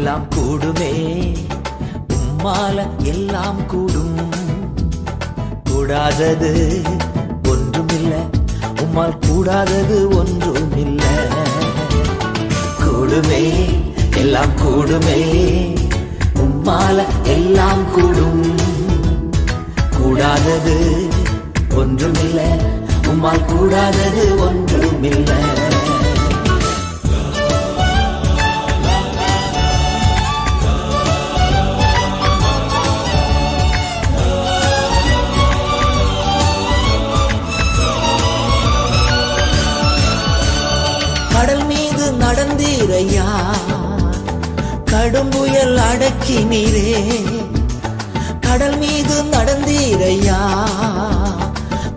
எல்லாம் கூடுமே, உம்மால எல்லாம் கூடும். கூடாதது ஒன்றுமில்லை, உம்மால் கூடாதது ஒன்றுமில்லை. கூடுமே, எல்லாம் கூடுமே, உம்மால எல்லாம் கூடும். கூடாதது ஒன்றுமில்லை, உம்மால் கூடாதது ஒன்றுமில்லை. கடல் மீது நடந்தீரையா, கடும் புயல் அடக்கினீரே. கடல் மீது நடந்தீரையா,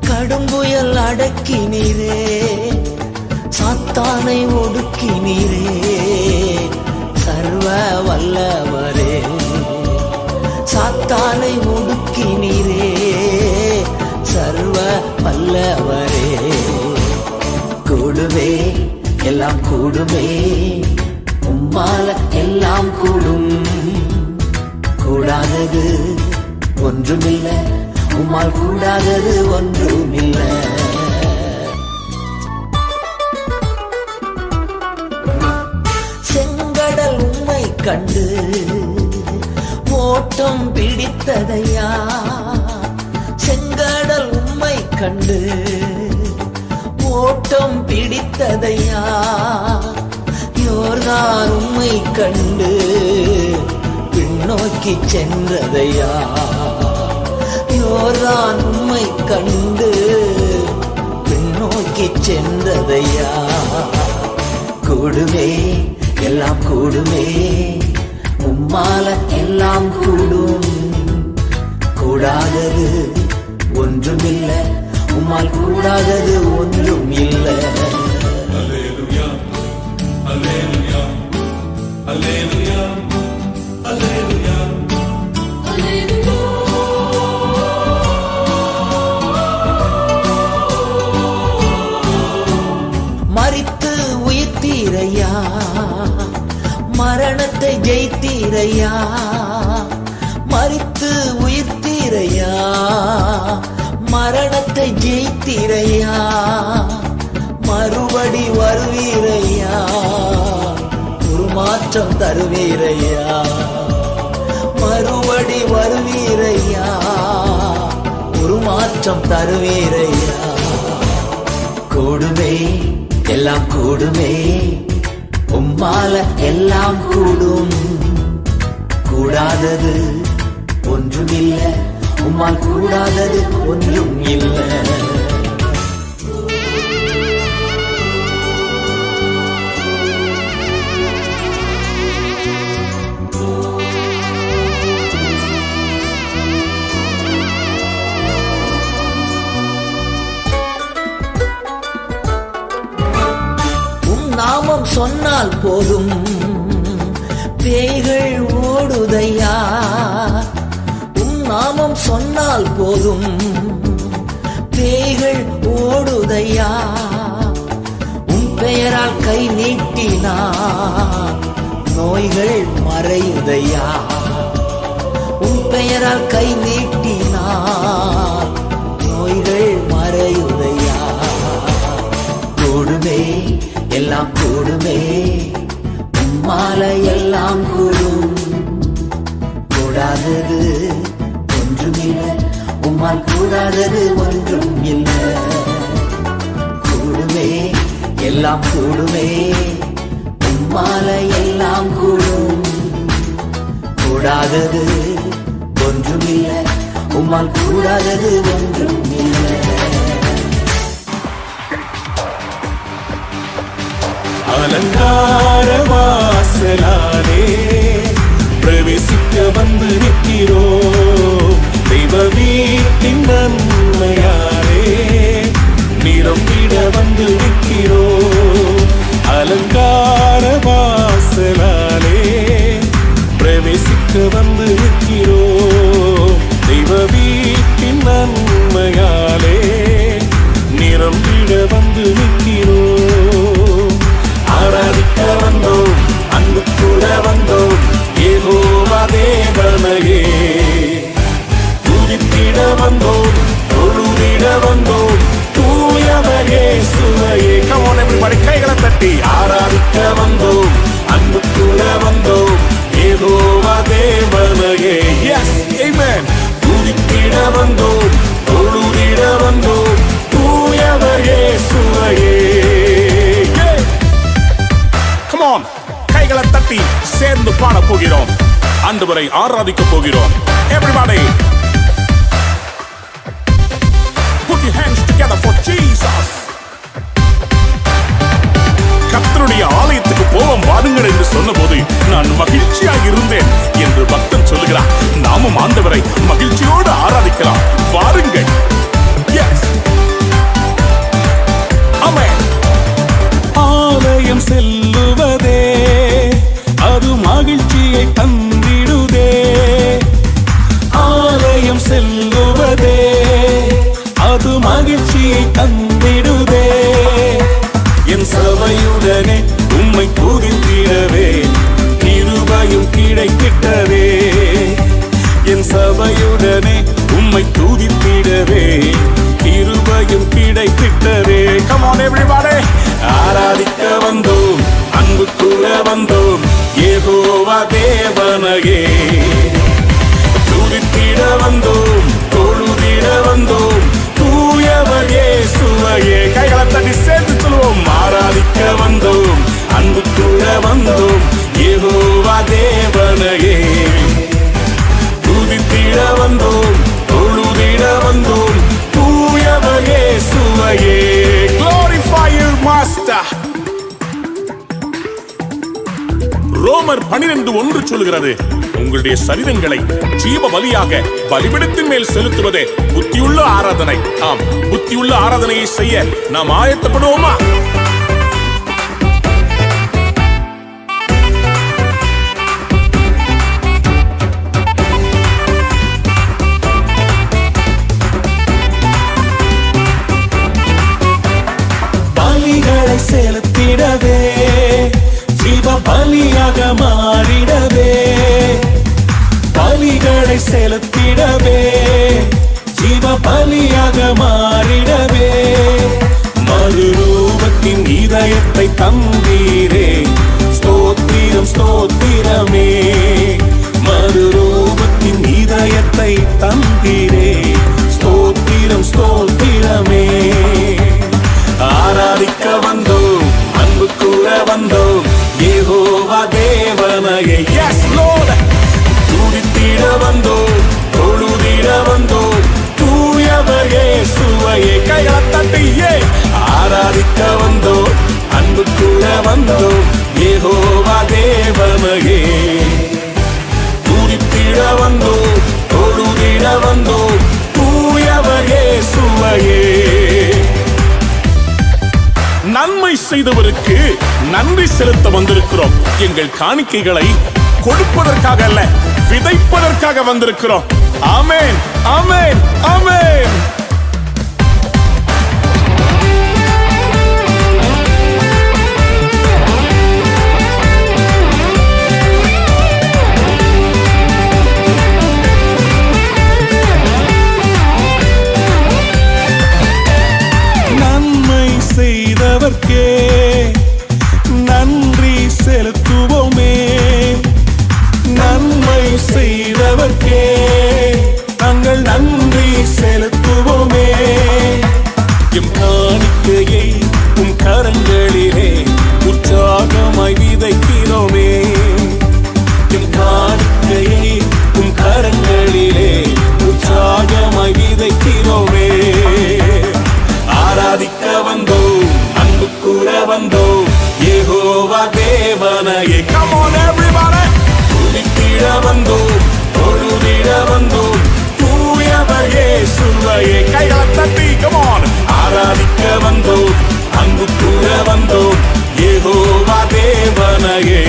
கடும் புயல் அடக்கினீரே. சாத்தானை ஒடுக்கினீரே, சர்வ வல்லவரே. சாத்தானை ஒடுக்கினீரே, சர்வ வல்லவரே. கூடுமே, எல்லாம் கூடுமே, உம்மால எல்லாம் கூடும். கூடாதது ஒன்றுமில்லை, உம்மால் கூடாதது ஒன்றுமில்லை. செங்கடல் உம்மை கண்டு ஓட்டம் பிடித்ததையா. செங்கடல் உம்மை கண்டு ஓட்டம் பிடித்ததையா. யோர்தான் உம்மை கண்டு பின்னோக்கி சென்றதையா. யோர்தான் உம்மை கண்டு பின்னோக்கி சென்றதையா. கூடுமே, எல்லாம் கூடுமே, உம்மால எல்லாம் கூடும். கூடாதது ஒன்றுமில்லை, உம்மால் கூடாதது ஒன்றும் இல்லை. அல்லேலூயா, அல்லேலூயா, அல்லேலூயா, அல்லேலூயா. மரித்து உயிர்த்தீரையா, மரணத்தை ஜெயித்தீரையா. மரித்து உயிர்த்தீரையா, மரணத்தை ஜெயித்தீரையா. மறுபடி வருவீரையா, உருமாற்றம் தருவீரையா. மறுபடி வருவீரையா, உருமாற்றம் தருவீரையா. கூடுமே, எல்லாம் கூடுமே, உம்மால எல்லாம் கூடும். கூடாதது ஒன்றுமில்லை, உம்மால் கூடாதது ஒன்றும் இல்லை. உம் நாமம் சொன்னால் போதும், பேய்கள் ஓடுதையா. நாமம் சொன்னால் போதும், பேய்கள் ஓடுதையா. உன் பெயரால் கை நீட்டினார், நோய்கள் மறையுதையா. உன் பெயரால் கை நீட்டினார், நோய்கள் மறையுதையா. கூடுமே, எல்லாம் கூடுமே, உம்மால எல்லாம் கூடும். கூடாதது ஒன்றுமில்லை, உம்மால் கூடாதது ஒன்றும் இல்லை. கூடுமே, எல்லாம் கூடுமே, உம்மால எல்லாம் கூடும். கூடாதது ஒன்றுமில்லை, உம்மால் கூடாதது ஒன்றும் இல்லை. அலங்கார வாசலாலே பிரவேசிக்க வந்து நிற்கிறோம். தெய்வ வீட்டின் நன்மையாலே நிரம்பிட வந்து நிற்கிறோம். அலங்கார வாசலாலே பிரவேசிக்க வந்து நிற்கிறோம். தெய்வ வீட்டின் நன்மையாலே நிரம்பிட வந்து நிற்கிறோம். ஆராதிக்க வந்தோம், அன்பு கூட வந்தோம், சேர்ந்து பாட போகிறோம். ஆண்டவரை ஆராதிக்க போகிறோம். Everybody put your hands together for Jesus. கர்த்தருடைய ஆலயத்துக்கு போவோம் வாருங்கள் என்று சொன்னபோது நான் மகிழ்ச்சியாக இருந்தேன் என்று பக்தன் சொல்லுகிறார். நாமும் ஆண்டவரை மகிழ்ச்சியோடு ஆராதிக்கலாம். வாருங்கள். Yes. Amen. ஆலயம் செல்லுவதே அது மகிழ்ச்சியை தந்திடுதே. ஆலயம் செல்லுவதே அது மகிழ்ச்சியை தந்திடுதே. என் சபையுடனே உம்மை துதித்திடவே கிருபையும் கிடைத்திட்டதே. என் சபையுடனே உம்மை துதித்திடவே கிருபையும் கிடைத்திட்டதே. Come on everybody. ஆராதிக்க வந்தோம், அன்பு கூற வந்தோம், யெகோவா தேவனையே. துதித்திட வந்தோம், தொழுதிட வந்தோம், தூயவர் இயேசுவையே. கைகளை தட்டி சேர்த்து சொல்லுவோம். ஆராதிக்க வந்தோம், அன்பு கூற வந்தோம், யெகோவா தேவனையே. துதித்திட வந்தோம், தொழுதிட வந்தோம், தூயவர் இயேசுவையே. Glorify your master. ரோமர் 12:1 சொல்கிறது, உங்களுடைய சரீரங்களை ஜீவ பலியாக பலிபீடத்தின் மேல் செலுத்துவதே புத்தியுள்ள ஆராதனை. ஆம், புத்தியுள்ள ஆராதனையை செய்ய நாம் ஆயத்தப்படுவோமா? பலிகளை செலுத்திடவே ஜீவ பலியாக மாறிடவே. பலிகளை செலுத்திடவே ஜீவ பலியாக மாறிடவே. மறுரூபத்தின் இதயத்தை தந்தீரே, ஸ்தோத்திரம் ஸ்தோத்திரமே. மறுரூபத்தின் இதயத்தை தந்தீரே, ஸ்தோத்திரம் ஸ்தோத்திரமே. ஆராதிக்க வந்தோம், அன்பு கூற வந்தோம், யெகோவா தேவனையே. Yes Lord. துதித்திட வந்தோம், தொழுதிட வந்தோம், தூயவர் இயேசுவையே. கைகளை தட்டியே. ஆராதிக்க வந்தோம், அன்பு கூற வந்தோம், யெகோவா தேவனையே. துதித்திட வந்தோம், தொழுதிட வந்தோம், தூயவர் இயேசுவையே. நன்மை செய்தவருக்கு நன்றி செலுத்த வந்திருக்கிறோம். எங்கள் காணிக்கைகளை கொடுப்பதற்காக அல்ல, விதைப்பதற்காக வந்திருக்கிறோம். ஆமென், ஆமென், ஆமென். நன்மை செய்தவர்க்கே நன்றி செலுத்துவோமே. நன்மை செய்தவர்க்கே நாங்கள் நன்றி செலுத்துவோமே. எம் காணிக்கையை உம் கரங்களிலே உற்சாகமாய் விதைக்கிறோமே. எம் காணிக்கையை உம் கரங்களிலே உற்சாகமாய் விதைக்கிறோமே. ஆராதிக்க வந்தோம், அன்பு கூற வந்தோம், யெகோவா தேவனையே. Come on everybody. துதித்திட வந்தோம், தொழுதிட வந்தோம், தூயவர் இயேசுவையே. கைகளை தட்டி. Come on. ஆராதிக்க வந்தோம், அன்பு கூற வந்தோம், யெகோவா தேவனையே.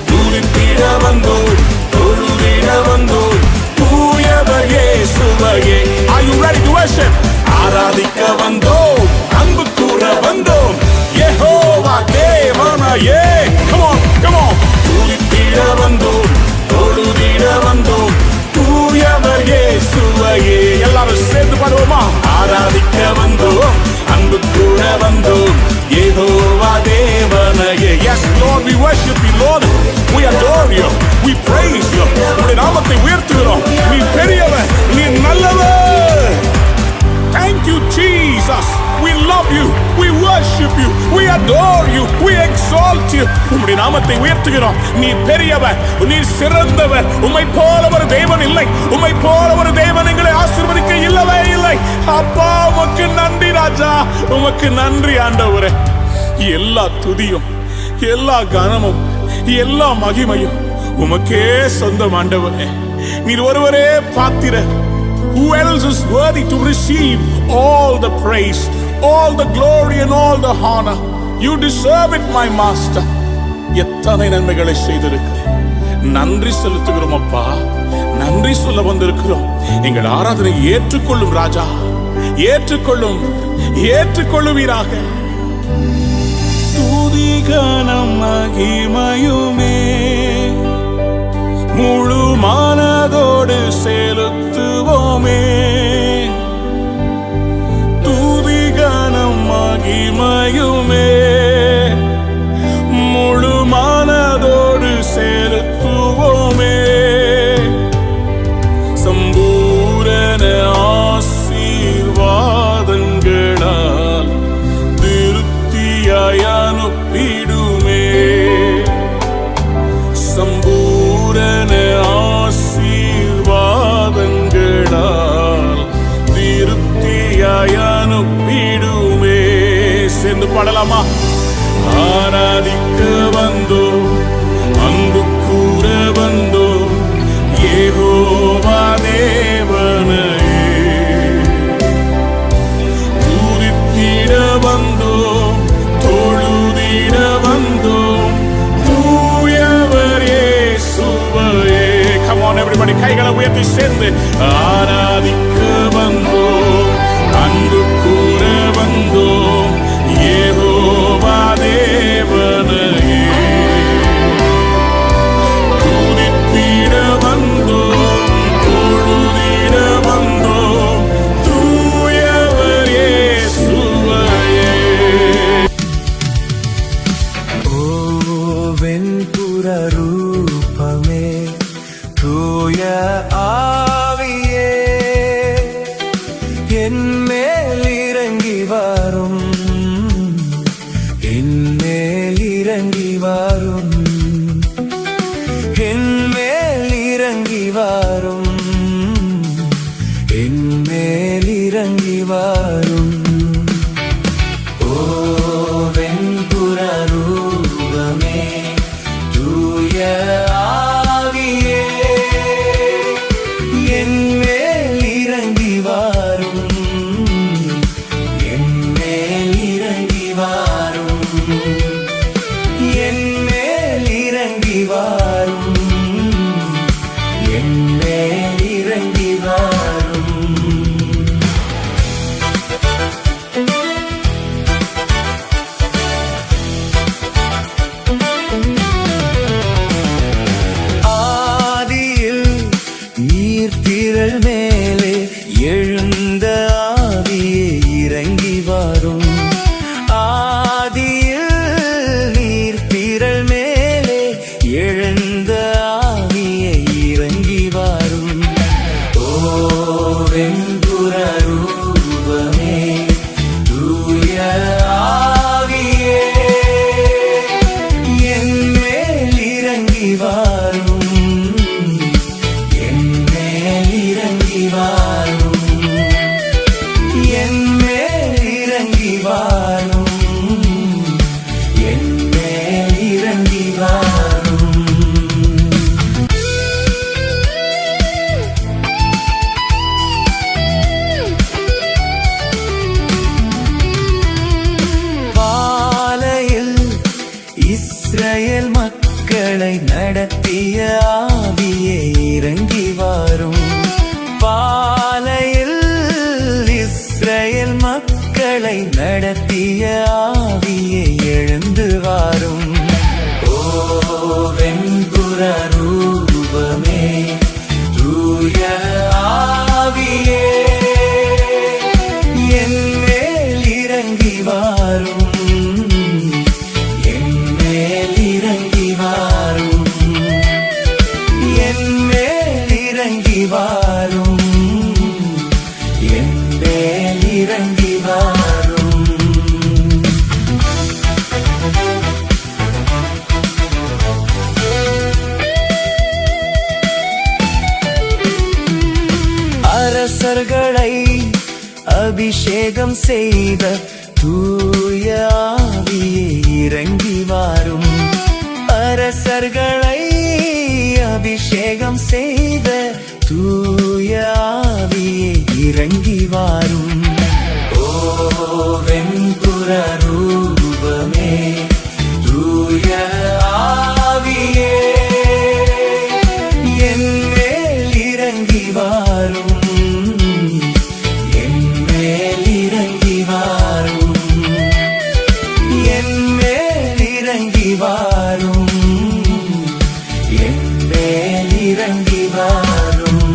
துதித்திட வந்தோம், தொழுதிட வந்தோம், தூயவர் இயேசுவையே. Are you ready to worship? ஆராதிக்க வந்தோம், அன்பு கூற வந்தோம், யெகோவா தேவனையே. Come on, come on. துதித்திட வந்தோம், தொழுதிட வந்தோம், தூயவர் இயேசுவையே. எல்லாரும் சேர்ந்து பாடுவோமா? ஆராதிக்க வந்தோம், அன்பு கூற வந்தோம், யெகோவா தேவனையே. Yes Lord, we worship you Lord. We adore you. We praise you. உம்முடைய நாமத்தை உயர்த்துகிறோம். நீ பெரியவர், நீ நல்லவர். Thank you Jesus. We love you. We worship you. We adore you, we exalt you. உம்முடைய நாமத்தை உயர்த்துகிறோம். நீ பெரியவர், நீ சிறந்தவர். உம்மை போல ஒரு தேவன் இல்லை. உம்மை போல ஒரு தேவன் எங்களை ஆசீர்வதிக்க இல்லவே இல்லை. அப்பா உமக்கு நன்றி ராஜா, உமக்கு நன்றி ஆண்டவரே. எல்லா துதியும், எல்லா கனமும், எல்லா மகிமையும் உமக்கே சொந்தம் ஆண்டவரே. நீர் ஒருவரே பாத்திரர். Who else is worthy to receive all the praise, all the glory and all the honor? You deserve it, my master. எத்தனை நன்மைகளை செய்திருக்கிறேன். நன்றி செலுத்துகிறோம் அப்பா, நன்றி சொல்ல வந்திருக்கிறோம். எங்கள் ஆராதனை ஏற்றுக்கொள்ளும் ராஜா, ஏற்றுக்கொள்ளும், ஏற்றுக்கொள்ளுவீராக. துதி கனம் மகிமையுமே முழு மனதோடு செலுத்துவோமே. துதி கனம் மகிமையுமே முழு மனதோடு செலுத்துவோமே. சம்பூரண ஆசீர்வாதங்களால் திருப்தியாய் அனுப்பிடுமே. சம்பூரண ஆசீர்வாதங்களால் திருப்தியாய் அனுப்பிடுமே. சேர்ந்து பாடலாமா? ஆராதிக்க வந்தோம், அன்பு கூற வந்தோம், யெகோவா தேவனையே. துதித்திட வந்தோம், தொழுதிட வந்தோம், தூயவர் இயேசுவையே. Come on everybody, கைகளை உயர்த்தி சேர்ந்து ஆராதிக்க வந்தோம், அன்பு கூற வந்தோம், யெகோவா தேவனையே. துதித்திட வந்தோம், தொழுதிட வந்தோம், தூயவர் இயேசுவையே. ஓ வெண்புற ரூபமே, தூய ஆவியே, என் மேல் இறங்கி வரும், என் மேல் இறங்கி வரும், என் மேல் இறங்கி வரும், என் மேல் இறங்கி வரும். ஓ வெண்புற ரூபமே, தூய ஆவியே, என் மேல் இறங்கி வரும், என் மேல் இறங்கி வரும், என் மேல் இறங்கி வரும், என் மேல் இறங்கி வரும். ஆதியில் நீர்த்திரள் மேலே எழுந்த ஆவியே இறங்கி வரும். ஆதியில் நீர்த்திரள் மேலே எழுந்த ஆவியே இறங்கி வரும். ஓ வெண்புற ரூபமே, தூய ஆவியே, என் மேல் இறங்கி வரும், என் மேல் இறங்கி வரும், என் மேல் இறங்கி வரும், என் மேல் இறங்கி வரும். பாலையில் இஸ்ரவேல் மக்களை நடத்திய ஆவியே இறங்கி வரும். பாலையில் இஸ்ரவேல் மக்களை நடத்திய ஆவியே எழுந்து வரும். ஓ வெண்புற ரூபமே, தூய ஆவியே, என் மேல் இறங்கி வரும், என் மேல் இறங்கி வரும், என் மேல் இறங்கி வரும், என் மேல் இறங்கி வரும். அபிஷேகம் செய்த தூய ஆவியே இறங்கி வாரும். அரசர்களை அபிஷேகம் செய்த தூய ஆவியே இறங்கி வாரும். ஓ வெண்புற ரூபமே தூய ஆவியே என் மேல் இறங்கி வாரும். என் மேல் இறங்கி வாரும். என் மேல் இறங்கி வாரும். என் மேல் இறங்கி வாரும்.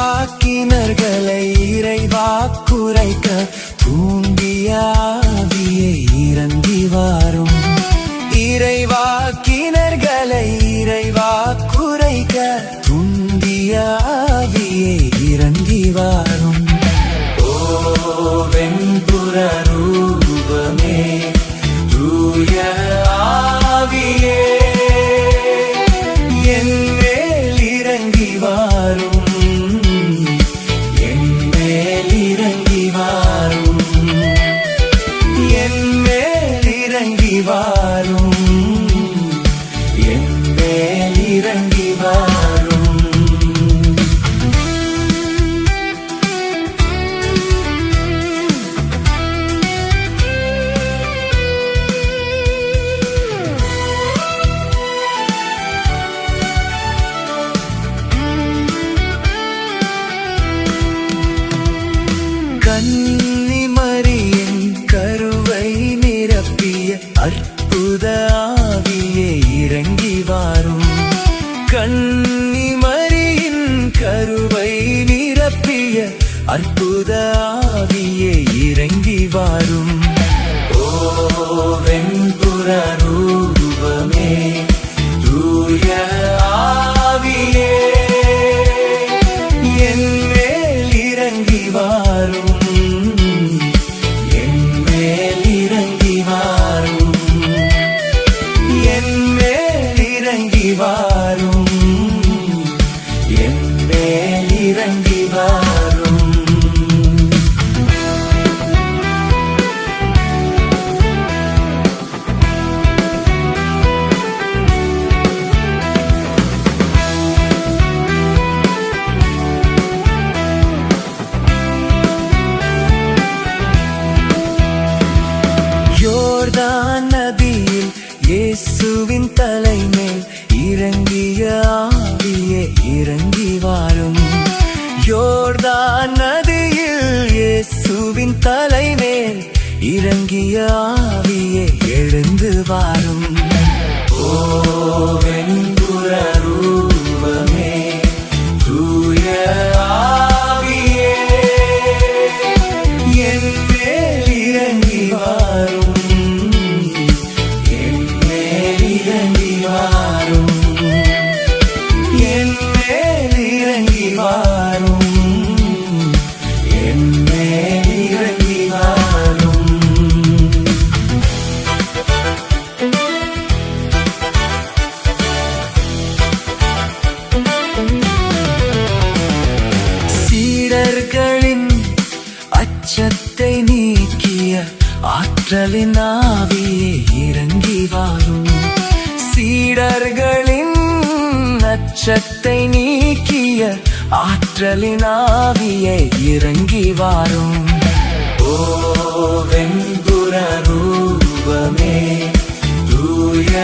இறைவாக்கினர்களை இறைவாக்குரைக்க தூண்டிய ஆவியே இறங்கி வாரும். இறைவாக்கினர்களை இறைவாக்குரைக்க தூண்டிய ஆவியே இறங்கி வாரும். ஓ வெண்புற ரூபமே தூய ஆவியே என் மேல் இறங்கி வாரும். என் மேல் இறங்கி வாரும். என் மேல் இறங்கி வாரும். என் மேல் இறங்கி வாரும். கன்னிமரியின் கருவை நிரப்பிய அற்புத ஆவியே இறங்கி வாரும். கன்னிமரியின் கருவை நிரப்பிய அற்புத ஆவியே இறங்கி வாரும். ஓ வெண்புற ரூபமே தூய ஆவியே என் மேல் இறங்கி வாரும். என் மேல் இறங்கி வாரும். என் மேல் இறங்கி வாரும். என் மேல் இறங்கி வாரும். யோர்தான் நதியில் இயேசுவின் தலைமேல் இறங்கிய ஆவியே இறங்கி வாரும். யோர்தான் நதியில் இயேசுவின் தலைமேல் இறங்கிய ஆவியே எழுந்து வாரும். ஓ வெண்புற ரூபமே தூய ஆவியே என் மேல் இறங்கி வாரும். என் மேல் இறங்கி வாரும். என் மேல் இறங்கி வாரும். என் மேல் இறங்கி வாரும். சீடர்களின் அச்சத்தை நீக்கிய ஆற்றலின் ஆவியே இறங்கி வாரும். சீடர்களின் அச்சத்தை நீக்கிய ஆற்றலின் ஆவியே இறங்கி வாரும். ஓ வெண்புற ரூபமே தூய